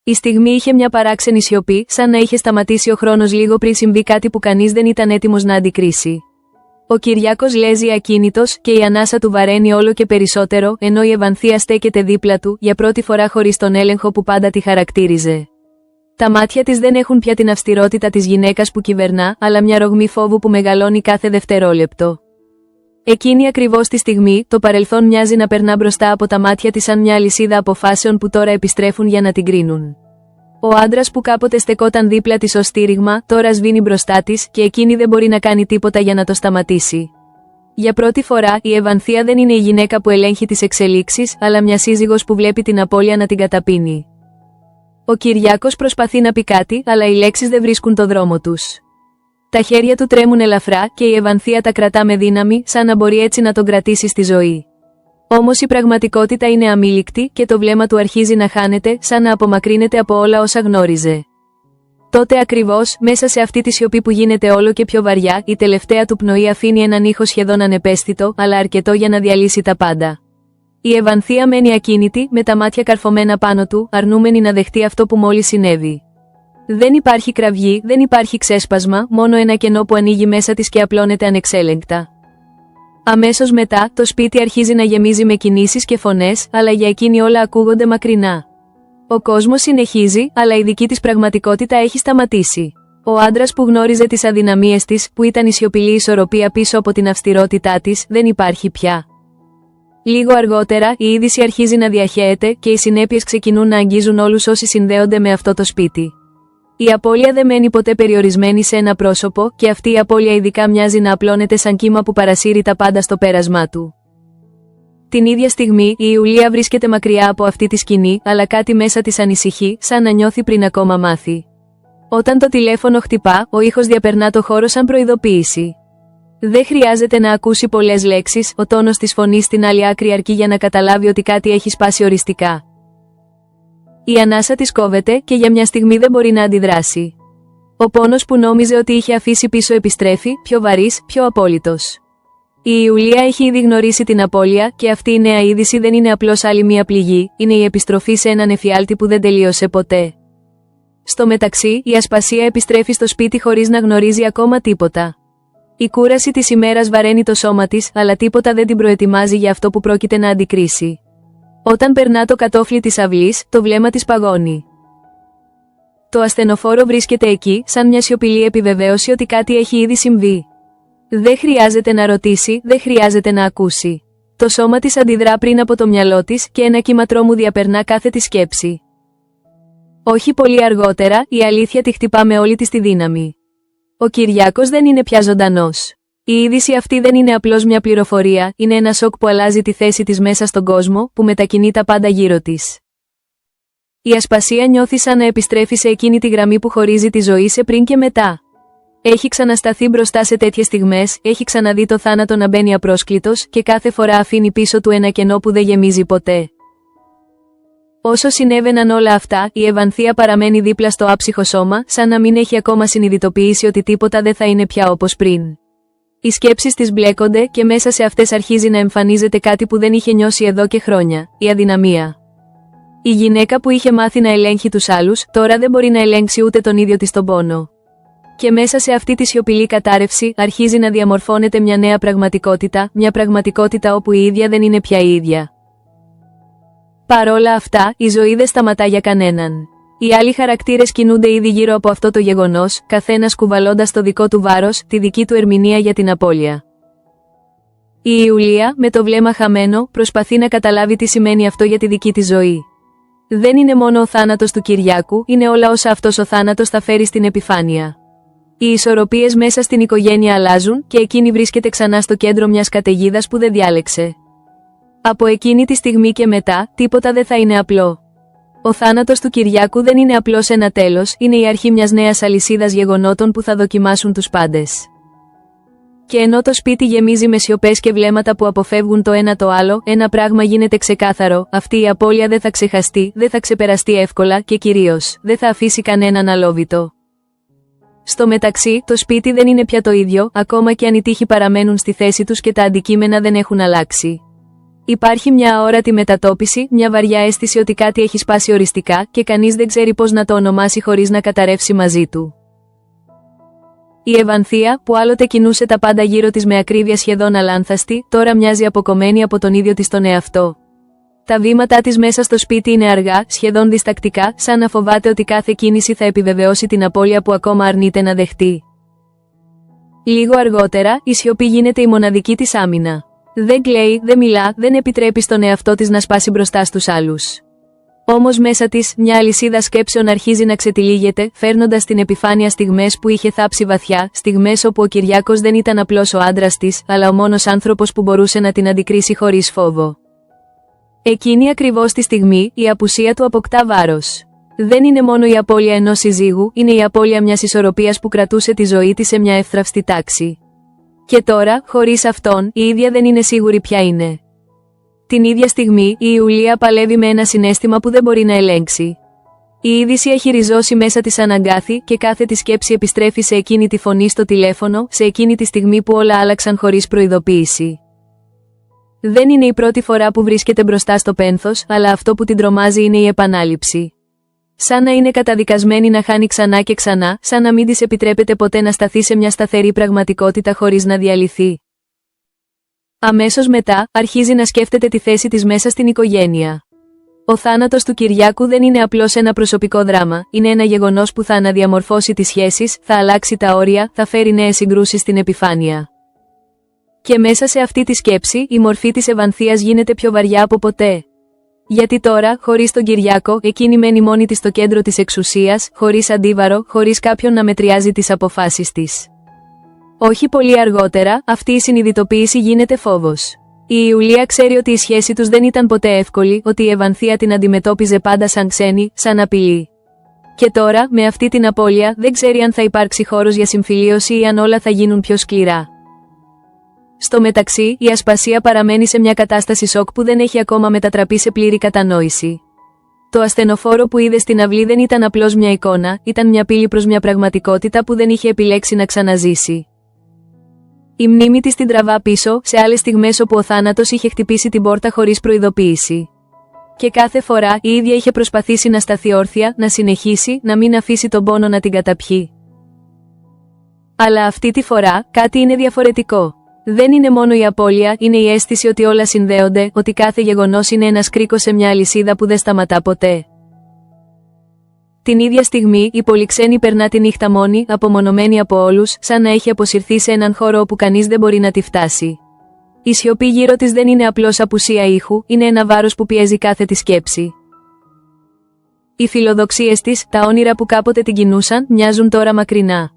Η στιγμή είχε μια παράξενη σιωπή, σαν να είχε σταματήσει ο χρόνος λίγο πριν συμβεί κάτι που κανείς δεν ήταν έτοιμος να αντικρίσει. Ο Κυριάκος λέζει ακίνητος και η ανάσα του βαραίνει όλο και περισσότερο, ενώ η Ευανθία στέκεται δίπλα του, για πρώτη φορά χωρίς τον έλεγχο που πάντα τη χαρακτήριζε. Τα μάτια της δεν έχουν πια την αυστηρότητα της γυναίκας που κυβερνά, αλλά μια ρογμή φόβου που μεγαλώνει κάθε δευτερόλεπτο. Εκείνη ακριβώς τη στιγμή, το παρελθόν μοιάζει να περνά μπροστά από τα μάτια της σαν μια αλυσίδα αποφάσεων που τώρα επιστρέφουν για να την κρίνουν. Ο άντρας που κάποτε στεκόταν δίπλα της ως στήριγμα, τώρα σβήνει μπροστά της και εκείνη δεν μπορεί να κάνει τίποτα για να το σταματήσει. Για πρώτη φορά, η Ευανθία δεν είναι η γυναίκα που ελέγχει τις εξελίξεις, αλλά μια σύζυγος που βλέπει την απώλεια να την καταπίνει. Ο Κυριάκος προσπαθεί να πει κάτι, αλλά οι λέξεις δεν βρίσκουν το δρόμο τους. Τα χέρια του τρέμουν ελαφρά και η Ευανθία τα κρατά με δύναμη, σαν να μπορεί έτσι να τον κρατήσει στη ζωή. Όμως η πραγματικότητα είναι αμήλικτη και το βλέμμα του αρχίζει να χάνεται, σαν να απομακρύνεται από όλα όσα γνώριζε. Τότε ακριβώς, μέσα σε αυτή τη σιωπή που γίνεται όλο και πιο βαριά, η τελευταία του πνοή αφήνει έναν ήχο σχεδόν ανεπαίσθητο, αλλά αρκετό για να διαλύσει τα πάντα. Η Ευανθία μένει ακίνητη, με τα μάτια καρφωμένα πάνω του, αρνούμενη να δεχτεί αυτό που μόλις συνέβη. Δεν υπάρχει κραυγή, δεν υπάρχει ξέσπασμα, μόνο ένα κενό που ανοίγει μέσα της και απλώνεται ανεξέλεγκτα. Αμέσως μετά, το σπίτι αρχίζει να γεμίζει με κινήσεις και φωνές, αλλά για εκείνη όλα ακούγονται μακρινά. Ο κόσμος συνεχίζει, αλλά η δική της πραγματικότητα έχει σταματήσει. Ο άντρας που γνώριζε τις αδυναμίες της, που ήταν η σιωπηλή ισορροπία πίσω από την αυστηρότητά της, δεν υπάρχει πια. Λίγο αργότερα, η είδηση αρχίζει να διαχέεται και οι συνέπειες ξεκινούν να αγγίζουν όλους όσοι συνδέονται με αυτό το σπίτι. Η απώλεια δεν μένει ποτέ περιορισμένη σε ένα πρόσωπο, και αυτή η απώλεια ειδικά μοιάζει να απλώνεται σαν κύμα που παρασύρει τα πάντα στο πέρασμά του. Την ίδια στιγμή, η Ιουλία βρίσκεται μακριά από αυτή τη σκηνή, αλλά κάτι μέσα της ανησυχεί, σαν να νιώθει πριν ακόμα μάθει. Όταν το τηλέφωνο χτυπά, ο ήχος διαπερνά το χώρο σαν προειδοποίηση. Δεν χρειάζεται να ακούσει πολλές λέξεις, ο τόνος της φωνής στην άλλη άκρη αρκεί για να καταλάβει ότι κάτι έχει σπάσει οριστικά. Η ανάσα της κόβεται και για μια στιγμή δεν μπορεί να αντιδράσει. Ο πόνος που νόμιζε ότι είχε αφήσει πίσω επιστρέφει, πιο βαρύς, πιο απόλυτος. Η Ιουλία έχει ήδη γνωρίσει την απώλεια και αυτή η νέα είδηση δεν είναι απλώς άλλη μία πληγή, είναι η επιστροφή σε έναν εφιάλτη που δεν τελείωσε ποτέ. Στο μεταξύ, η Ασπασία επιστρέφει στο σπίτι χωρίς να γνωρίζει ακόμα τίποτα. Η κούραση της ημέρας βαραίνει το σώμα της, αλλά τίποτα δεν την προετοιμάζει για αυτό που πρόκειται να αντικρίσει. Όταν περνά το κατόφλι της αυλής, το βλέμμα της παγώνει. Το ασθενοφόρο βρίσκεται εκεί, σαν μια σιωπηλή επιβεβαίωση ότι κάτι έχει ήδη συμβεί. Δεν χρειάζεται να ρωτήσει, δεν χρειάζεται να ακούσει. Το σώμα της αντιδρά πριν από το μυαλό της και ένα κύμα τρόμου διαπερνά κάθε τη σκέψη. Όχι πολύ αργότερα, η αλήθεια τη χτυπά με όλη της τη δύναμη. Ο Κυριάκος δεν είναι πια ζωντανός. Η είδηση αυτή δεν είναι απλώς μια πληροφορία, είναι ένα σοκ που αλλάζει τη θέση της μέσα στον κόσμο, που μετακινεί τα πάντα γύρω της. Η Ασπασία νιώθει σαν να επιστρέφει σε εκείνη τη γραμμή που χωρίζει τη ζωή σε πριν και μετά. Έχει ξανασταθεί μπροστά σε τέτοιες στιγμές, έχει ξαναδεί το θάνατο να μπαίνει απρόσκλητος και κάθε φορά αφήνει πίσω του ένα κενό που δεν γεμίζει ποτέ. Όσο συνέβαιναν όλα αυτά, η Ευανθία παραμένει δίπλα στο άψυχο σώμα, σαν να μην έχει ακόμα συνειδητοποιήσει ότι τίποτα δεν θα είναι πια όπως πριν. Οι σκέψεις της μπλέκονται και μέσα σε αυτές αρχίζει να εμφανίζεται κάτι που δεν είχε νιώσει εδώ και χρόνια, η αδυναμία. Η γυναίκα που είχε μάθει να ελέγχει τους άλλους, τώρα δεν μπορεί να ελέγξει ούτε τον ίδιο της τον πόνο. Και μέσα σε αυτή τη σιωπηλή κατάρρευση αρχίζει να διαμορφώνεται μια νέα πραγματικότητα, μια πραγματικότητα όπου η ίδια δεν είναι πια η ίδια. Παρόλα αυτά, η ζωή δεν σταματά για κανέναν. Οι άλλοι χαρακτήρες κινούνται ήδη γύρω από αυτό το γεγονός, καθένας κουβαλώντας το δικό του βάρος, τη δική του ερμηνεία για την απώλεια. Η Ιουλία, με το βλέμμα χαμένο, προσπαθεί να καταλάβει τι σημαίνει αυτό για τη δική της ζωή. Δεν είναι μόνο ο θάνατος του Κυριάκου, είναι όλα όσα αυτός ο θάνατος θα φέρει στην επιφάνεια. Οι ισορροπίες μέσα στην οικογένεια αλλάζουν και εκείνη βρίσκεται ξανά στο κέντρο μιας καταιγίδας που δεν διάλεξε. Από εκείνη τη στιγμή και μετά, τίποτα δεν θα είναι απλό. Ο θάνατος του Κυριάκου δεν είναι απλώς ένα τέλος, είναι η αρχή μιας νέας αλυσίδας γεγονότων που θα δοκιμάσουν τους πάντες. Και ενώ το σπίτι γεμίζει με σιωπές και βλέμματα που αποφεύγουν το ένα το άλλο, ένα πράγμα γίνεται ξεκάθαρο, αυτή η απώλεια δεν θα ξεχαστεί, δεν θα ξεπεραστεί εύκολα και κυρίως, δεν θα αφήσει κανέναν αλόβητο. Στο μεταξύ, το σπίτι δεν είναι πια το ίδιο, ακόμα και αν οι τοίχοι παραμένουν στη θέση τους και τα αντικείμενα δεν έχουν αλλάξει. Υπάρχει μια αόρατη μετατόπιση, μια βαριά αίσθηση ότι κάτι έχει σπάσει οριστικά και κανείς δεν ξέρει πώς να το ονομάσει χωρίς να καταρρεύσει μαζί του. Η Ευανθία, που άλλοτε κινούσε τα πάντα γύρω της με ακρίβεια σχεδόν αλάνθαστη, τώρα μοιάζει αποκομμένη από τον ίδιο της τον εαυτό. Τα βήματά της μέσα στο σπίτι είναι αργά, σχεδόν διστακτικά, σαν να φοβάται ότι κάθε κίνηση θα επιβεβαιώσει την απώλεια που ακόμα αρνείται να δεχτεί. Λίγο αργότερα, η σιωπή γίνεται η μοναδική της άμυνα. Δεν κλαίει, δεν μιλά, δεν επιτρέπει στον εαυτό της να σπάσει μπροστά στους άλλους. Όμως μέσα της, μια αλυσίδα σκέψεων αρχίζει να ξετυλίγεται, φέρνοντας στην επιφάνεια στιγμές που είχε θάψει βαθιά, στιγμές όπου ο Κυριάκος δεν ήταν απλώς ο άντρας της, αλλά ο μόνος άνθρωπος που μπορούσε να την αντικρίσει χωρίς φόβο. Εκείνη ακριβώς τη στιγμή, η απουσία του αποκτά βάρος. Δεν είναι μόνο η απώλεια ενός συζύγου, είναι η απώλεια μιας ισορροπίας που κρατούσε τη ζωή της σε μια εύθραυστη τάξη. Και τώρα, χωρίς αυτόν, η ίδια δεν είναι σίγουρη ποια είναι. Την ίδια στιγμή, η Ιουλία παλεύει με ένα συναίσθημα που δεν μπορεί να ελέγξει. Η είδηση έχει ριζώσει μέσα της αναγκάθη και κάθε τη σκέψη επιστρέφει σε εκείνη τη φωνή στο τηλέφωνο, σε εκείνη τη στιγμή που όλα άλλαξαν χωρίς προειδοποίηση. Δεν είναι η πρώτη φορά που βρίσκεται μπροστά στο πένθος, αλλά αυτό που την τρομάζει είναι η επανάληψη. Σαν να είναι καταδικασμένη να χάνει ξανά και ξανά, σαν να μην της επιτρέπεται ποτέ να σταθεί σε μια σταθερή πραγματικότητα χωρίς να διαλυθεί. Αμέσως μετά, αρχίζει να σκέφτεται τη θέση της μέσα στην οικογένεια. Ο θάνατος του Κυριάκου δεν είναι απλώς ένα προσωπικό δράμα, είναι ένα γεγονός που θα αναδιαμορφώσει τις σχέσεις, θα αλλάξει τα όρια, θα φέρει νέες συγκρούσεις στην επιφάνεια. Και μέσα σε αυτή τη σκέψη, η μορφή της Ευανθίας γίνεται πιο βαριά από ποτέ. Γιατί τώρα, χωρίς τον Κυριάκο, εκείνη μένει μόνη της στο κέντρο της εξουσίας, χωρίς αντίβαρο, χωρίς κάποιον να μετριάζει τις αποφάσεις της. Όχι πολύ αργότερα, αυτή η συνειδητοποίηση γίνεται φόβος. Η Ιουλία ξέρει ότι η σχέση τους δεν ήταν ποτέ εύκολη, ότι η Ευανθία την αντιμετώπιζε πάντα σαν ξένη, σαν απειλή. Και τώρα, με αυτή την απώλεια, δεν ξέρει αν θα υπάρξει χώρος για συμφιλίωση ή αν όλα θα γίνουν πιο σκληρά. Στο μεταξύ, η Ασπασία παραμένει σε μια κατάσταση σοκ που δεν έχει ακόμα μετατραπεί σε πλήρη κατανόηση. Το ασθενοφόρο που είδε στην αυλή δεν ήταν απλώς μια εικόνα, ήταν μια πύλη προς μια πραγματικότητα που δεν είχε επιλέξει να ξαναζήσει. Η μνήμη της την τραβά πίσω, σε άλλες στιγμές όπου ο θάνατος είχε χτυπήσει την πόρτα χωρίς προειδοποίηση. Και κάθε φορά, η ίδια είχε προσπαθήσει να σταθεί όρθια, να συνεχίσει, να μην αφήσει τον πόνο να την καταπιεί. Αλλά αυτή τη φορά, κάτι είναι διαφορετικό. Δεν είναι μόνο η απώλεια, είναι η αίσθηση ότι όλα συνδέονται, ότι κάθε γεγονός είναι ένας κρίκος σε μια αλυσίδα που δεν σταματά ποτέ. Την ίδια στιγμή, η πολυξένη περνά τη νύχτα μόνη, απομονωμένη από όλους, σαν να έχει αποσυρθεί σε έναν χώρο όπου κανείς δεν μπορεί να τη φτάσει. Η σιωπή γύρω της δεν είναι απλώς απουσία ήχου, είναι ένα βάρος που πιέζει κάθε τη σκέψη. Οι φιλοδοξίες της, τα όνειρα που κάποτε την κινούσαν, μοιάζουν τώρα μακρινά.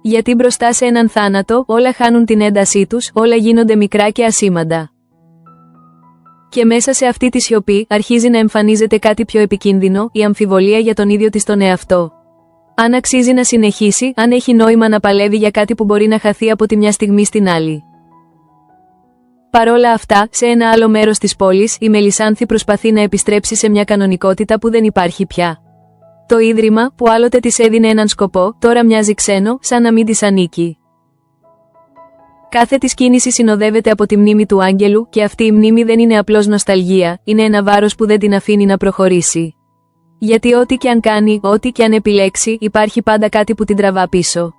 Γιατί μπροστά σε έναν θάνατο, όλα χάνουν την έντασή τους, όλα γίνονται μικρά και ασήμαντα. Και μέσα σε αυτή τη σιωπή, αρχίζει να εμφανίζεται κάτι πιο επικίνδυνο, η αμφιβολία για τον ίδιο της τον εαυτό. Αν αξίζει να συνεχίσει, αν έχει νόημα να παλεύει για κάτι που μπορεί να χαθεί από τη μια στιγμή στην άλλη. Παρόλα αυτά, σε ένα άλλο μέρος της πόλης, η Μελισάνθη προσπαθεί να επιστρέψει σε μια κανονικότητα που δεν υπάρχει πια. Το ίδρυμα, που άλλοτε της έδινε έναν σκοπό, τώρα μοιάζει ξένο, σαν να μην της ανήκει. Κάθε της κίνηση συνοδεύεται από τη μνήμη του άγγελου, και αυτή η μνήμη δεν είναι απλώς νοσταλγία, είναι ένα βάρος που δεν την αφήνει να προχωρήσει. Γιατί ό,τι και αν κάνει, ό,τι και αν επιλέξει, υπάρχει πάντα κάτι που την τραβά πίσω.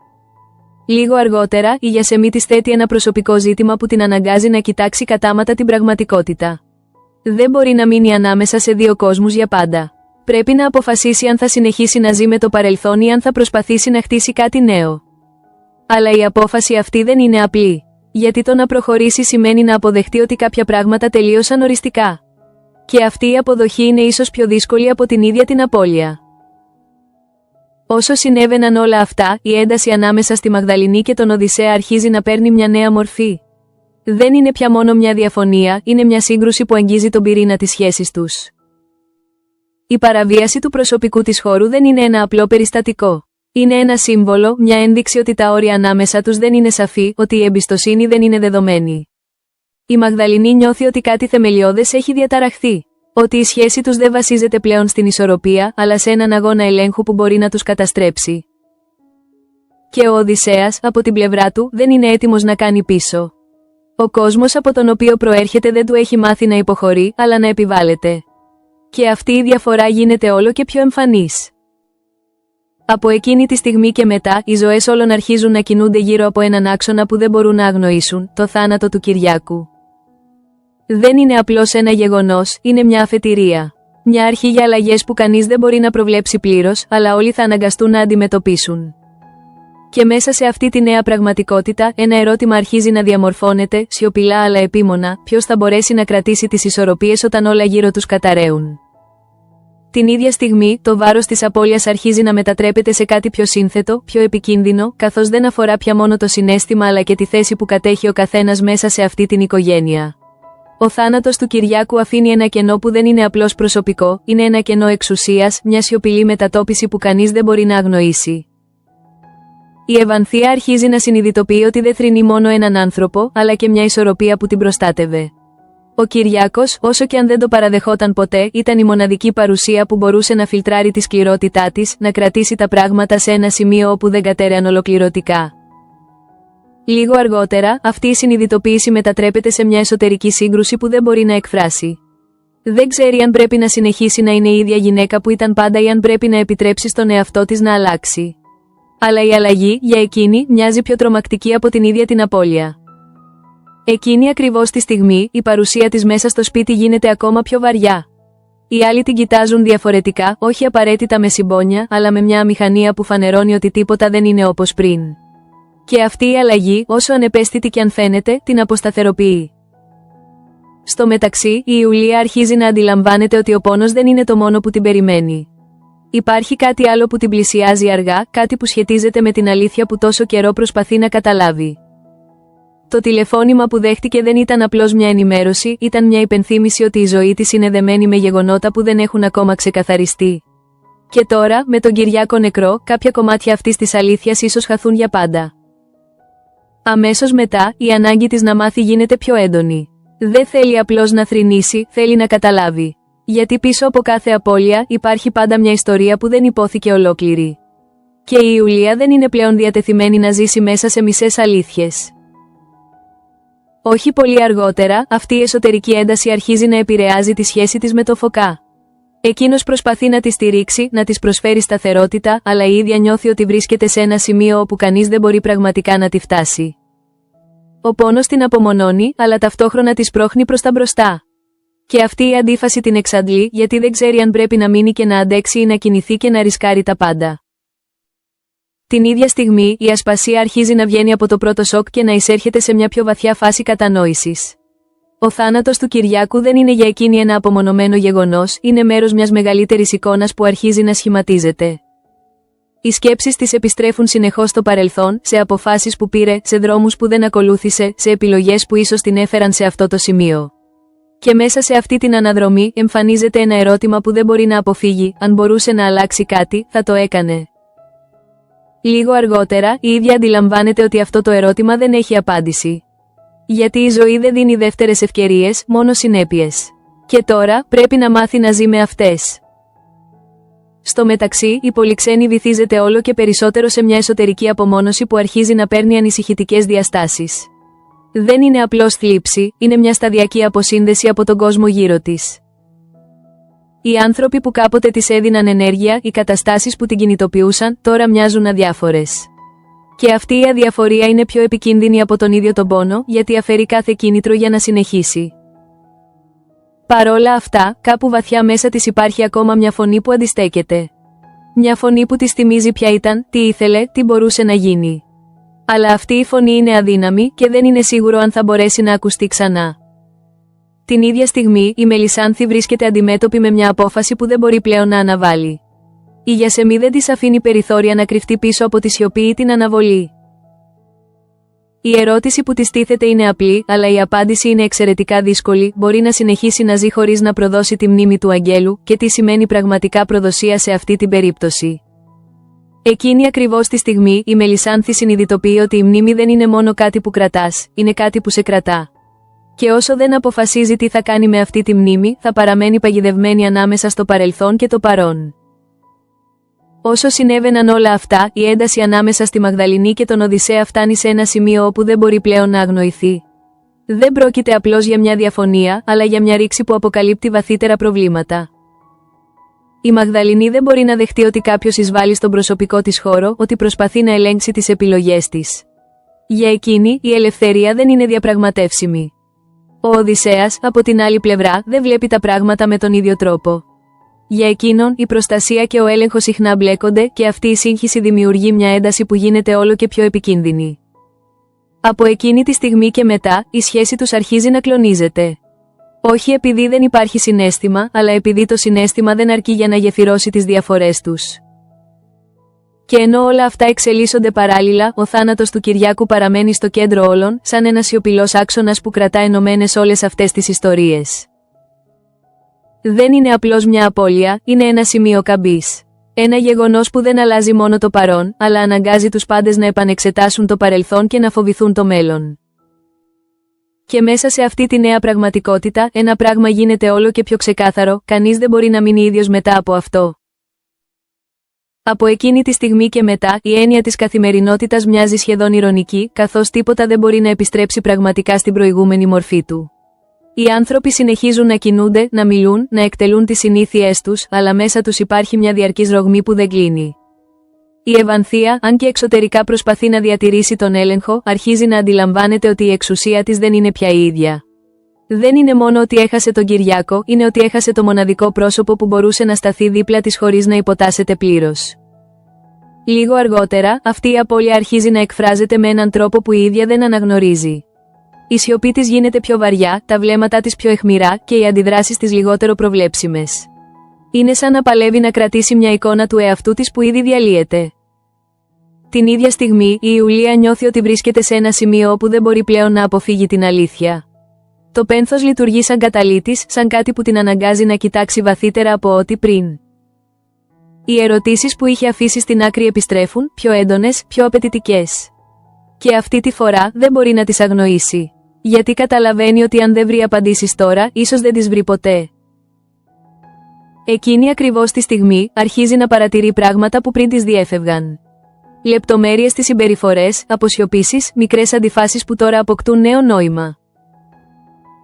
Λίγο αργότερα, η Γιασεμί της θέτει ένα προσωπικό ζήτημα που την αναγκάζει να κοιτάξει κατάματα την πραγματικότητα. Δεν μπορεί να μείνει ανάμεσα σε δύο κόσμους για πάντα. Πρέπει να αποφασίσει αν θα συνεχίσει να ζει με το παρελθόν ή αν θα προσπαθήσει να χτίσει κάτι νέο. Αλλά η απόφαση αυτή δεν είναι απλή. Γιατί το να προχωρήσει σημαίνει να αποδεχτεί ότι κάποια πράγματα τελείωσαν οριστικά. Και αυτή η αποδοχή είναι ίσως πιο δύσκολη από την ίδια την απώλεια. Όσο συνέβαιναν όλα αυτά, η ένταση ανάμεσα στη Μαγδαληνή και τον Οδυσσέα αρχίζει να παίρνει μια νέα μορφή. Δεν είναι πια μόνο μια διαφωνία, είναι μια σύγκρουση που αγγίζει τον πυρήνα της σχέσης τους. Η παραβίαση του προσωπικού της χώρου δεν είναι ένα απλό περιστατικό. Είναι ένα σύμβολο, μια ένδειξη ότι τα όρια ανάμεσα τους δεν είναι σαφή, ότι η εμπιστοσύνη δεν είναι δεδομένη. Η Μαγδαληνή νιώθει ότι κάτι θεμελιώδες έχει διαταραχθεί. Ότι η σχέση τους δεν βασίζεται πλέον στην ισορροπία, αλλά σε έναν αγώνα ελέγχου που μπορεί να τους καταστρέψει. Και ο Οδυσσέας, από την πλευρά του, δεν είναι έτοιμος να κάνει πίσω. Ο κόσμος από τον οποίο προέρχεται δεν του έχει μάθει να υποχωρεί, αλλά να επιβάλλεται. Και αυτή η διαφορά γίνεται όλο και πιο εμφανής. Από εκείνη τη στιγμή και μετά, οι ζωές όλων αρχίζουν να κινούνται γύρω από έναν άξονα που δεν μπορούν να αγνοήσουν, το θάνατο του Κυριάκου. Δεν είναι απλώς ένα γεγονός, είναι μια αφετηρία. Μια αρχή για αλλαγές που κανείς δεν μπορεί να προβλέψει πλήρως, αλλά όλοι θα αναγκαστούν να αντιμετωπίσουν. Και μέσα σε αυτή τη νέα πραγματικότητα, ένα ερώτημα αρχίζει να διαμορφώνεται, σιωπηλά αλλά επίμονα: ποιος θα μπορέσει να κρατήσει τις ισορροπίες όταν όλα γύρω τους καταραίουν. Την ίδια στιγμή, το βάρος της απώλειας αρχίζει να μετατρέπεται σε κάτι πιο σύνθετο, πιο επικίνδυνο, καθώς δεν αφορά πια μόνο το συναίσθημα αλλά και τη θέση που κατέχει ο καθένας μέσα σε αυτή την οικογένεια. Ο θάνατος του Κυριάκου αφήνει ένα κενό που δεν είναι απλώς προσωπικό, είναι ένα κενό εξουσίας, μια σιωπηλή μετατόπιση που κανείς δεν μπορεί να αγνοήσει. Η Ευανθία αρχίζει να συνειδητοποιεί ότι δεν θρηνεί μόνο έναν άνθρωπο, αλλά και μια ισορροπία που την προστάτευε. Ο Κυριάκος, όσο και αν δεν το παραδεχόταν ποτέ, ήταν η μοναδική παρουσία που μπορούσε να φιλτράρει τη σκληρότητά της, να κρατήσει τα πράγματα σε ένα σημείο όπου δεν κατέρεαν ολοκληρωτικά. Λίγο αργότερα, αυτή η συνειδητοποίηση μετατρέπεται σε μια εσωτερική σύγκρουση που δεν μπορεί να εκφράσει. Δεν ξέρει αν πρέπει να συνεχίσει να είναι η ίδια γυναίκα που ήταν πάντα ή αν πρέπει να επιτρέψει στον εαυτό της να αλλάξει. Αλλά η αλλαγή, για εκείνη, μοιάζει πιο τρομακτική από την ίδια την απώλεια. Εκείνη ακριβώς τη στιγμή, η παρουσία της μέσα στο σπίτι γίνεται ακόμα πιο βαριά. Οι άλλοι την κοιτάζουν διαφορετικά, όχι απαραίτητα με συμπόνια, αλλά με μια αμηχανία που φανερώνει ότι τίποτα δεν είναι όπως πριν. Και αυτή η αλλαγή, όσο ανεπαίσθητη κι αν φαίνεται, την αποσταθεροποιεί. Στο μεταξύ, η Ιουλία αρχίζει να αντιλαμβάνεται ότι ο πόνος δεν είναι το μόνο που την περιμένει. Υπάρχει κάτι άλλο που την πλησιάζει αργά, κάτι που σχετίζεται με την αλήθεια που τόσο καιρό προσπαθεί να καταλάβει. Το τηλεφώνημα που δέχτηκε δεν ήταν απλώς μια ενημέρωση, ήταν μια υπενθύμηση ότι η ζωή της είναι δεμένη με γεγονότα που δεν έχουν ακόμα ξεκαθαριστεί. Και τώρα, με τον Κυριάκο νεκρό, κάποια κομμάτια αυτής της αλήθειας ίσως χαθούν για πάντα. Αμέσως μετά, η ανάγκη της να μάθει γίνεται πιο έντονη. Δεν θέλει απλώς να θρηνήσει, θέλει να καταλάβει. Γιατί πίσω από κάθε απώλεια υπάρχει πάντα μια ιστορία που δεν υπόθηκε ολόκληρη. Και η Ιουλία δεν είναι πλέον διατεθειμένη να ζήσει μέσα σε μισές αλήθειες. Όχι πολύ αργότερα, αυτή η εσωτερική ένταση αρχίζει να επηρεάζει τη σχέση της με το Φωκά. Εκείνος προσπαθεί να τη στηρίξει, να της προσφέρει σταθερότητα, αλλά η ίδια νιώθει ότι βρίσκεται σε ένα σημείο όπου κανείς δεν μπορεί πραγματικά να τη φτάσει. Ο πόνος την απομονώνει, αλλά ταυτόχρονα τη σπρώχνει προς τα μπροστά. Και αυτή η αντίφαση την εξαντλεί, γιατί δεν ξέρει αν πρέπει να μείνει και να αντέξει ή να κινηθεί και να ρισκάρει τα πάντα. Την ίδια στιγμή, η ασπασία αρχίζει να βγαίνει από το πρώτο σοκ και να εισέρχεται σε μια πιο βαθιά φάση κατανόησης. Ο θάνατος του Κυριάκου δεν είναι για εκείνη ένα απομονωμένο γεγονός, είναι μέρος μιας μεγαλύτερης εικόνας που αρχίζει να σχηματίζεται. Οι σκέψεις της επιστρέφουν συνεχώς στο παρελθόν, σε αποφάσεις που πήρε, σε δρόμους που δεν ακολούθησε, σε επιλογές που ίσως την έφεραν σε αυτό το σημείο. Και μέσα σε αυτή την αναδρομή εμφανίζεται ένα ερώτημα που δεν μπορεί να αποφύγει: αν μπορούσε να αλλάξει κάτι, θα το έκανε. Λίγο αργότερα, η ίδια αντιλαμβάνεται ότι αυτό το ερώτημα δεν έχει απάντηση. Γιατί η ζωή δεν δίνει δεύτερες ευκαιρίες, μόνο συνέπειες. Και τώρα, πρέπει να μάθει να ζει με αυτές. Στο μεταξύ, η πολυξένη βυθίζεται όλο και περισσότερο σε μια εσωτερική απομόνωση που αρχίζει να παίρνει ανησυχητικές διαστάσεις. Δεν είναι απλώς θλίψη, είναι μια σταδιακή αποσύνδεση από τον κόσμο γύρω της. Οι άνθρωποι που κάποτε της έδιναν ενέργεια, οι καταστάσεις που την κινητοποιούσαν, τώρα μοιάζουν αδιάφορες. Και αυτή η αδιαφορία είναι πιο επικίνδυνη από τον ίδιο τον πόνο, γιατί αφαιρεί κάθε κίνητρο για να συνεχίσει. Παρόλα αυτά, κάπου βαθιά μέσα της υπάρχει ακόμα μια φωνή που αντιστέκεται. Μια φωνή που της θυμίζει ποια ήταν, τι ήθελε, τι μπορούσε να γίνει. Αλλά αυτή η φωνή είναι αδύναμη και δεν είναι σίγουρο αν θα μπορέσει να ακουστεί ξανά. Την ίδια στιγμή, η Μελισάνθη βρίσκεται αντιμέτωπη με μια απόφαση που δεν μπορεί πλέον να αναβάλει. Η Γιασεμί δεν της αφήνει περιθώρια να κρυφτεί πίσω από τη σιωπή ή την αναβολή. Η ερώτηση που της τίθεται είναι απλή, αλλά η απάντηση είναι εξαιρετικά δύσκολη: μπορεί να συνεχίσει να ζει χωρίς να προδώσει τη μνήμη του αγγέλου, και τι σημαίνει πραγματικά προδοσία σε αυτή την περίπτωση. Εκείνη ακριβώς τη στιγμή, η Μελισάνθη συνειδητοποιεί ότι η μνήμη δεν είναι μόνο κάτι που κρατάς, είναι κάτι που σε κρατά. Και όσο δεν αποφασίζει τι θα κάνει με αυτή τη μνήμη, θα παραμένει παγιδευμένη ανάμεσα στο παρελθόν και το παρόν. Όσο συνέβαιναν όλα αυτά, η ένταση ανάμεσα στη Μαγδαληνή και τον Οδυσσέα φτάνει σε ένα σημείο όπου δεν μπορεί πλέον να αγνοηθεί. Δεν πρόκειται απλώς για μια διαφωνία, αλλά για μια ρήξη που αποκαλύπτει βαθύτερα προβλήματα. Η Μαγδαληνή δεν μπορεί να δεχτεί ότι κάποιος εισβάλλει στον προσωπικό της χώρο, ότι προσπαθεί να ελέγξει τις επιλογές της. Για εκείνη, η ελευθερία δεν είναι διαπραγματεύσιμη. Ο Οδυσσέας, από την άλλη πλευρά, δεν βλέπει τα πράγματα με τον ίδιο τρόπο. Για εκείνον, η προστασία και ο έλεγχος συχνά μπλέκονται και αυτή η σύγχυση δημιουργεί μια ένταση που γίνεται όλο και πιο επικίνδυνη. Από εκείνη τη στιγμή και μετά, η σχέση τους αρχίζει να κλονίζεται. Όχι επειδή δεν υπάρχει συναίσθημα, αλλά επειδή το συναίσθημα δεν αρκεί για να γεφυρώσει τις διαφορές τους. Και ενώ όλα αυτά εξελίσσονται παράλληλα, ο θάνατος του Κυριάκου παραμένει στο κέντρο όλων, σαν ένας σιωπηλός άξονας που κρατά ενωμένες όλες αυτές τις ιστορίες. Δεν είναι απλώς μια απώλεια, είναι ένα σημείο καμπής. Ένα γεγονός που δεν αλλάζει μόνο το παρόν, αλλά αναγκάζει τους πάντες να επανεξετάσουν το παρελθόν και να φοβηθούν το μέλλον. Και μέσα σε αυτή τη νέα πραγματικότητα, ένα πράγμα γίνεται όλο και πιο ξεκάθαρο: κανείς δεν μπορεί να μείνει ίδιος μετά από αυτό. Από εκείνη τη στιγμή και μετά, η έννοια της καθημερινότητας μοιάζει σχεδόν ηρωνική, καθώς τίποτα δεν μπορεί να επιστρέψει πραγματικά στην προηγούμενη μορφή του. Οι άνθρωποι συνεχίζουν να κινούνται, να μιλούν, να εκτελούν τις συνήθειές τους, αλλά μέσα τους υπάρχει μια διαρκής ρογμή που δεν κλείνει. Η Ευανθία, αν και εξωτερικά προσπαθεί να διατηρήσει τον έλεγχο, αρχίζει να αντιλαμβάνεται ότι η εξουσία της δεν είναι πια η ίδια. Δεν είναι μόνο ότι έχασε τον Κυριάκο, είναι ότι έχασε το μοναδικό πρόσωπο που μπορούσε να σταθεί δίπλα της χωρίς να υποτάσσεται πλήρως. Λίγο αργότερα, αυτή η απώλεια αρχίζει να εκφράζεται με έναν τρόπο που η ίδια δεν αναγνωρίζει. Η σιωπή της γίνεται πιο βαριά, τα βλέμματά της πιο αιχμηρά και οι αντιδράσεις της λιγότερο προβλέψιμες. Είναι σαν να παλεύει να κρατήσει μια εικόνα του εαυτού της που ήδη διαλύεται. Την ίδια στιγμή, η Ιουλία νιώθει ότι βρίσκεται σε ένα σημείο όπου δεν μπορεί πλέον να αποφύγει την αλήθεια. Το πένθος λειτουργεί σαν καταλύτης, σαν κάτι που την αναγκάζει να κοιτάξει βαθύτερα από ό,τι πριν. Οι ερωτήσεις που είχε αφήσει στην άκρη επιστρέφουν, πιο έντονες, πιο απαιτητικές. Και αυτή τη φορά δεν μπορεί να τις αγνοήσει. Γιατί καταλαβαίνει ότι αν δεν βρει απαντήσεις τώρα, ίσως δεν τις βρει ποτέ. Εκείνη ακριβώς τη στιγμή, αρχίζει να παρατηρεί πράγματα που πριν τις διέφευγαν. Λεπτομέρειες στις συμπεριφορές, αποσιωπήσεις, μικρές αντιφάσεις που τώρα αποκτούν νέο νόημα.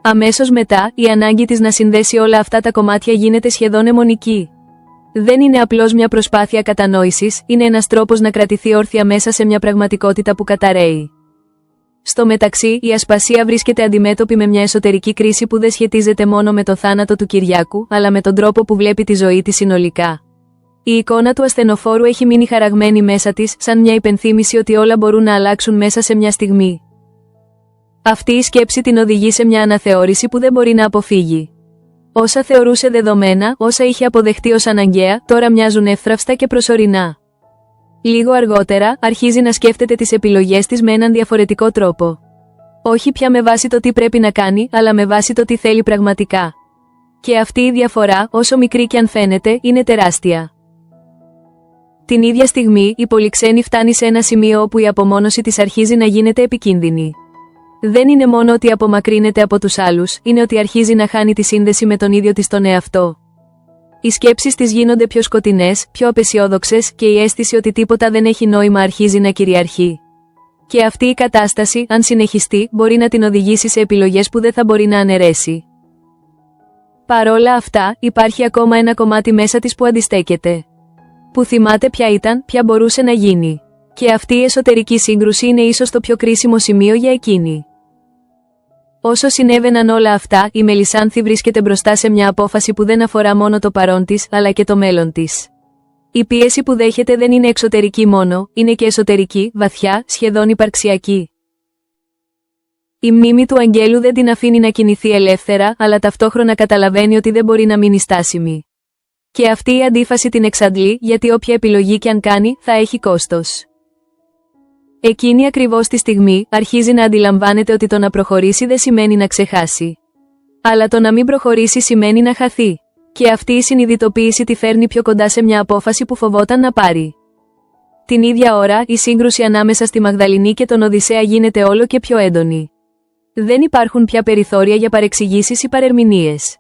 Αμέσως μετά, η ανάγκη της να συνδέσει όλα αυτά τα κομμάτια γίνεται σχεδόν αιμονική. Δεν είναι απλώς μια προσπάθεια κατανόησης, είναι ένας τρόπος να κρατηθεί όρθια μέσα σε μια πραγματικότητα που καταρρέει. Στο μεταξύ, η Ασπασία βρίσκεται αντιμέτωπη με μια εσωτερική κρίση που δεν σχετίζεται μόνο με το θάνατο του Κυριάκου, αλλά με τον τρόπο που βλέπει τη ζωή της συνολικά. Η εικόνα του ασθενοφόρου έχει μείνει χαραγμένη μέσα της, σαν μια υπενθύμηση ότι όλα μπορούν να αλλάξουν μέσα σε μια στιγμή. Αυτή η σκέψη την οδηγεί σε μια αναθεώρηση που δεν μπορεί να αποφύγει. Όσα θεωρούσε δεδομένα, όσα είχε αποδεχτεί ως αναγκαία, τώρα μοιάζουν εύθραυστα και προσωρινά. Λίγο αργότερα, αρχίζει να σκέφτεται τις επιλογές της με έναν διαφορετικό τρόπο. Όχι πια με βάση το τι πρέπει να κάνει, αλλά με βάση το τι θέλει πραγματικά. Και αυτή η διαφορά, όσο μικρή και αν φαίνεται, είναι τεράστια. Την ίδια στιγμή, η Πολυξένη φτάνει σε ένα σημείο όπου η απομόνωση της αρχίζει να γίνεται επικίνδυνη. Δεν είναι μόνο ότι απομακρύνεται από τους άλλους, είναι ότι αρχίζει να χάνει τη σύνδεση με τον ίδιο της τον εαυτό. Οι σκέψεις της γίνονται πιο σκοτεινές, πιο απεσιόδοξες και η αίσθηση ότι τίποτα δεν έχει νόημα αρχίζει να κυριαρχεί. Και αυτή η κατάσταση, αν συνεχιστεί, μπορεί να την οδηγήσει σε επιλογές που δεν θα μπορεί να αναιρέσει. Παρόλα αυτά, υπάρχει ακόμα ένα κομμάτι μέσα της που αντιστέκεται. Που θυμάται ποια ήταν, ποια μπορούσε να γίνει. Και αυτή η εσωτερική σύγκρουση είναι ίσως το πιο κρίσιμο σημείο για εκείνη. Όσο συνέβαιναν όλα αυτά, η Μελισάνθη βρίσκεται μπροστά σε μια απόφαση που δεν αφορά μόνο το παρόν της, αλλά και το μέλλον της. Η πίεση που δέχεται δεν είναι εξωτερική μόνο, είναι και εσωτερική, βαθιά, σχεδόν υπαρξιακή. Η μνήμη του αγγέλου δεν την αφήνει να κινηθεί ελεύθερα, αλλά ταυτόχρονα καταλαβαίνει ότι δεν μπορεί να μείνει στάσιμη. Και αυτή η αντίφαση την εξαντλεί, γιατί όποια επιλογή και αν κάνει, θα έχει κόστος. Εκείνη ακριβώς τη στιγμή, αρχίζει να αντιλαμβάνεται ότι το να προχωρήσει δεν σημαίνει να ξεχάσει. Αλλά το να μην προχωρήσει σημαίνει να χαθεί. Και αυτή η συνειδητοποίηση τη φέρνει πιο κοντά σε μια απόφαση που φοβόταν να πάρει. Την ίδια ώρα, η σύγκρουση ανάμεσα στη Μαγδαληνή και τον Οδυσσέα γίνεται όλο και πιο έντονη. Δεν υπάρχουν πια περιθώρια για παρεξηγήσεις ή παρερμηνίες.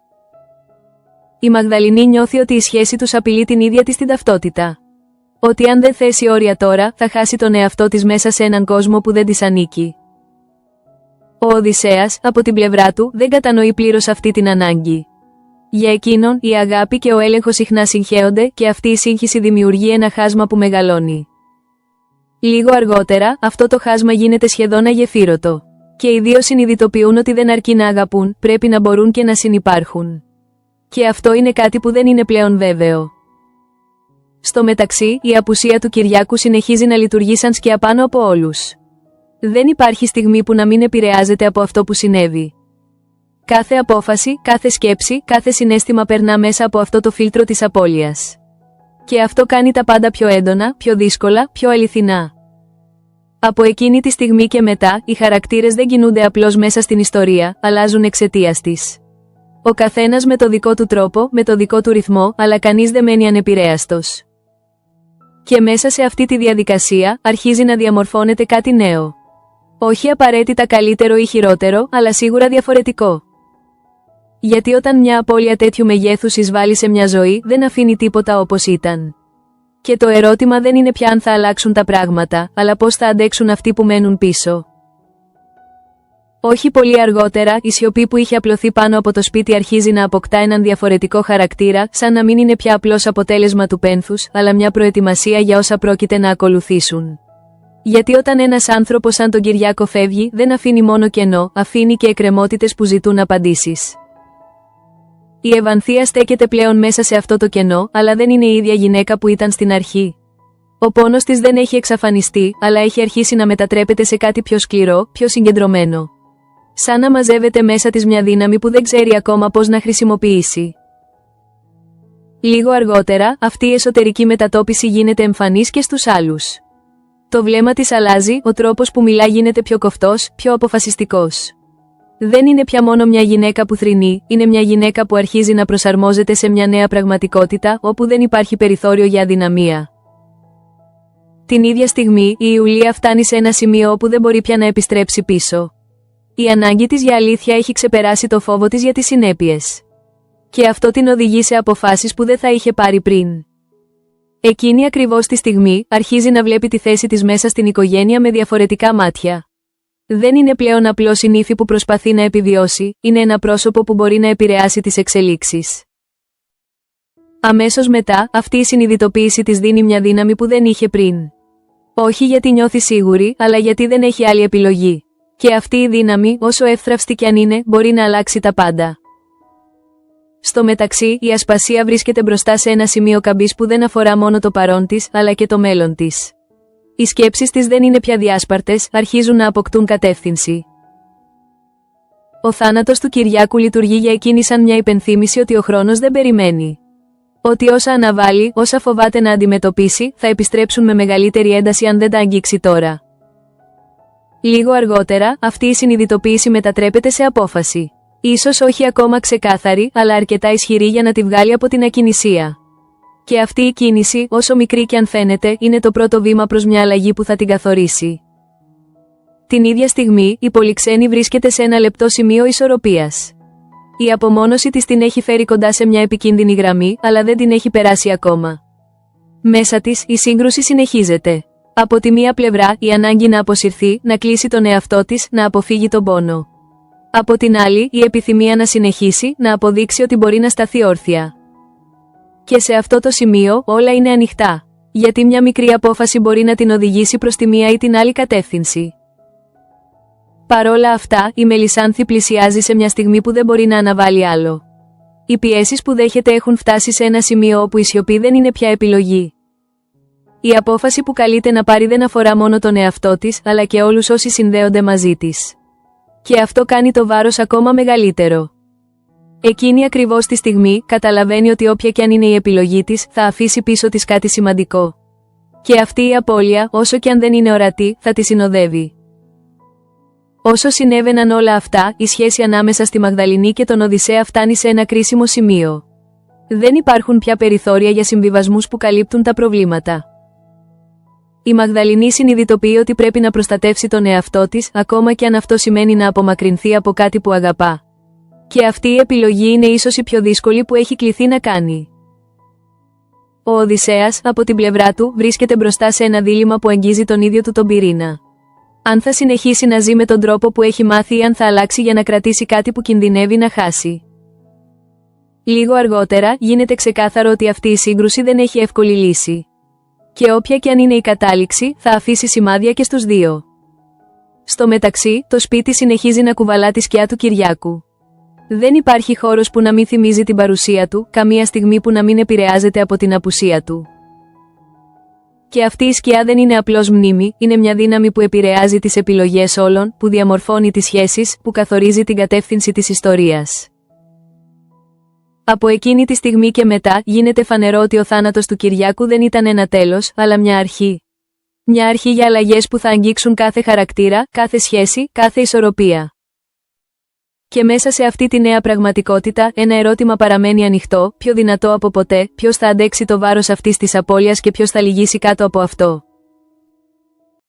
Η Μαγδαληνή νιώθει ότι η σχέση τους απειλεί την ίδια της την ταυτότητα. Ότι αν δεν θέσει όρια τώρα, θα χάσει τον εαυτό της μέσα σε έναν κόσμο που δεν της ανήκει. Ο Οδυσσέας, από την πλευρά του, δεν κατανοεί πλήρως αυτή την ανάγκη. Για εκείνον, η αγάπη και ο έλεγχος συχνά συγχέονται και αυτή η σύγχυση δημιουργεί ένα χάσμα που μεγαλώνει. Λίγο αργότερα, αυτό το χάσμα γίνεται σχεδόν αγεφύρωτο. Και οι δύο συνειδητοποιούν ότι δεν αρκεί να αγαπούν, πρέπει να μπορούν και να συνυπάρχουν. Και αυτό είναι κάτι που δεν είναι πλέον βέβαιο. Στο μεταξύ, η απουσία του Κυριάκου συνεχίζει να λειτουργεί σαν σκιά πάνω από όλους. Δεν υπάρχει στιγμή που να μην επηρεάζεται από αυτό που συνέβη. Κάθε απόφαση, κάθε σκέψη, κάθε συναίσθημα περνά μέσα από αυτό το φίλτρο της απώλειας. Και αυτό κάνει τα πάντα πιο έντονα, πιο δύσκολα, πιο αληθινά. Από εκείνη τη στιγμή και μετά, οι χαρακτήρες δεν κινούνται απλώς μέσα στην ιστορία, αλλάζουν εξαιτίας της. Ο καθένας με το δικό του τρόπο, με το δικό του ρυθμό, αλλά κανείς δεν μένει ανεπηρέαστος. Και μέσα σε αυτή τη διαδικασία, αρχίζει να διαμορφώνεται κάτι νέο. Όχι απαραίτητα καλύτερο ή χειρότερο, αλλά σίγουρα διαφορετικό. Γιατί όταν μια απώλεια τέτοιου μεγέθους εισβάλλει σε μια ζωή, δεν αφήνει τίποτα όπως ήταν. Και το ερώτημα δεν είναι πια αν θα αλλάξουν τα πράγματα, αλλά πώς θα αντέξουν αυτοί που μένουν πίσω. Όχι πολύ αργότερα, η σιωπή που είχε απλωθεί πάνω από το σπίτι αρχίζει να αποκτά έναν διαφορετικό χαρακτήρα, σαν να μην είναι πια απλώς αποτέλεσμα του πένθους, αλλά μια προετοιμασία για όσα πρόκειται να ακολουθήσουν. Γιατί όταν ένας άνθρωπος σαν τον Κυριάκο φεύγει, δεν αφήνει μόνο κενό, αφήνει και εκκρεμότητες που ζητούν απαντήσεις. Η Ευανθία στέκεται πλέον μέσα σε αυτό το κενό, αλλά δεν είναι η ίδια γυναίκα που ήταν στην αρχή. Ο πόνος της δεν έχει εξαφανιστεί, αλλά έχει αρχίσει να μετατρέπεται σε κάτι πιο σκληρό, πιο συγκεντρωμένο. Σαν να μαζεύεται μέσα της μια δύναμη που δεν ξέρει ακόμα πώς να χρησιμοποιήσει. Λίγο αργότερα, αυτή η εσωτερική μετατόπιση γίνεται εμφανής και στους άλλους. Το βλέμμα της αλλάζει, ο τρόπος που μιλά γίνεται πιο κοφτός, πιο αποφασιστικός. Δεν είναι πια μόνο μια γυναίκα που θρηνεί, είναι μια γυναίκα που αρχίζει να προσαρμόζεται σε μια νέα πραγματικότητα, όπου δεν υπάρχει περιθώριο για αδυναμία. Την ίδια στιγμή, η Ιουλία φτάνει σε ένα σημείο όπου δεν μπορεί πια να επιστρέψει πίσω. Η ανάγκη της για αλήθεια έχει ξεπεράσει το φόβο της για τις συνέπειες. Και αυτό την οδηγεί σε αποφάσεις που δεν θα είχε πάρει πριν. Εκείνη ακριβώς τη στιγμή, αρχίζει να βλέπει τη θέση της μέσα στην οικογένεια με διαφορετικά μάτια. Δεν είναι πλέον απλώς η νύφη που προσπαθεί να επιβιώσει, είναι ένα πρόσωπο που μπορεί να επηρεάσει τις εξελίξεις. Αμέσως μετά, αυτή η συνειδητοποίηση της δίνει μια δύναμη που δεν είχε πριν. Όχι γιατί νιώθει σίγουρη, αλλά γιατί δεν έχει άλλη επιλογή. Και αυτή η δύναμη, όσο εύθραυστη κι αν είναι, μπορεί να αλλάξει τα πάντα. Στο μεταξύ, η Ασπασία βρίσκεται μπροστά σε ένα σημείο καμπής που δεν αφορά μόνο το παρόν της, αλλά και το μέλλον της. Οι σκέψεις της δεν είναι πια διάσπαρτες, αρχίζουν να αποκτούν κατεύθυνση. Ο θάνατος του Κυριάκου λειτουργεί για εκείνη σαν μια υπενθύμηση ότι ο χρόνος δεν περιμένει. Ότι όσα αναβάλει, όσα φοβάται να αντιμετωπίσει, θα επιστρέψουν με μεγαλύτερη ένταση αν δεν τα αγγίξει τώρα. Λίγο αργότερα, αυτή η συνειδητοποίηση μετατρέπεται σε απόφαση. Ίσως όχι ακόμα ξεκάθαρη, αλλά αρκετά ισχυρή για να τη βγάλει από την ακινησία. Και αυτή η κίνηση, όσο μικρή κι αν φαίνεται, είναι το πρώτο βήμα προς μια αλλαγή που θα την καθορίσει. Την ίδια στιγμή, η Πολυξένη βρίσκεται σε ένα λεπτό σημείο ισορροπίας. Η απομόνωση της την έχει φέρει κοντά σε μια επικίνδυνη γραμμή, αλλά δεν την έχει περάσει ακόμα. Μέσα της, η σύγκρουση συνεχίζεται. Από τη μία πλευρά, η ανάγκη να αποσυρθεί, να κλείσει τον εαυτό της, να αποφύγει τον πόνο. Από την άλλη, η επιθυμία να συνεχίσει, να αποδείξει ότι μπορεί να σταθεί όρθια. Και σε αυτό το σημείο, όλα είναι ανοιχτά. Γιατί μια μικρή απόφαση μπορεί να την οδηγήσει προς τη μία ή την άλλη κατεύθυνση. Παρόλα αυτά, η Μελισάνθη πλησιάζει σε μια στιγμή που δεν μπορεί να αναβάλει άλλο. Οι πιέσεις που δέχεται έχουν φτάσει σε ένα σημείο όπου η σιωπή δεν είναι πια επιλογή. Η απόφαση που καλείται να πάρει δεν αφορά μόνο τον εαυτό της, αλλά και όλους όσοι συνδέονται μαζί της. Και αυτό κάνει το βάρος ακόμα μεγαλύτερο. Εκείνη ακριβώς τη στιγμή, καταλαβαίνει ότι όποια κι αν είναι η επιλογή της, θα αφήσει πίσω της κάτι σημαντικό. Και αυτή η απώλεια, όσο κι αν δεν είναι ορατή, θα τη συνοδεύει. Όσο συνέβαιναν όλα αυτά, η σχέση ανάμεσα στη Μαγδαληνή και τον Οδυσσέα φτάνει σε ένα κρίσιμο σημείο. Δεν υπάρχουν πια περιθώρια για συμβιβασμούς που καλύπτουν τα προβλήματα. Η Μαγδαληνή συνειδητοποιεί ότι πρέπει να προστατεύσει τον εαυτό της, ακόμα και αν αυτό σημαίνει να απομακρυνθεί από κάτι που αγαπά. Και αυτή η επιλογή είναι ίσως η πιο δύσκολη που έχει κληθεί να κάνει. Ο Οδυσσέας, από την πλευρά του, βρίσκεται μπροστά σε ένα δίλημμα που αγγίζει τον ίδιο του τον πυρήνα. Αν θα συνεχίσει να ζει με τον τρόπο που έχει μάθει ή αν θα αλλάξει για να κρατήσει κάτι που κινδυνεύει να χάσει. Λίγο αργότερα, γίνεται ξεκάθαρο ότι αυτή η σύγκρουση δεν έχει εύκολη λύση. Και όποια και αν είναι η κατάληξη, θα αφήσει σημάδια και στους δύο. Στο μεταξύ, το σπίτι συνεχίζει να κουβαλά τη σκιά του Κυριάκου. Δεν υπάρχει χώρος που να μην θυμίζει την παρουσία του, καμία στιγμή που να μην επηρεάζεται από την απουσία του. Και αυτή η σκιά δεν είναι απλώς μνήμη, είναι μια δύναμη που επηρεάζει τις επιλογές όλων, που διαμορφώνει τις σχέσεις, που καθορίζει την κατεύθυνση της ιστορίας. Από εκείνη τη στιγμή και μετά, γίνεται φανερό ότι ο θάνατος του Κυριάκου δεν ήταν ένα τέλος, αλλά μια αρχή. Μια αρχή για αλλαγές που θα αγγίξουν κάθε χαρακτήρα, κάθε σχέση, κάθε ισορροπία. Και μέσα σε αυτή τη νέα πραγματικότητα, ένα ερώτημα παραμένει ανοιχτό, πιο δυνατό από ποτέ, ποιος θα αντέξει το βάρος αυτής της απώλειας και ποιος θα λυγίσει κάτω από αυτό.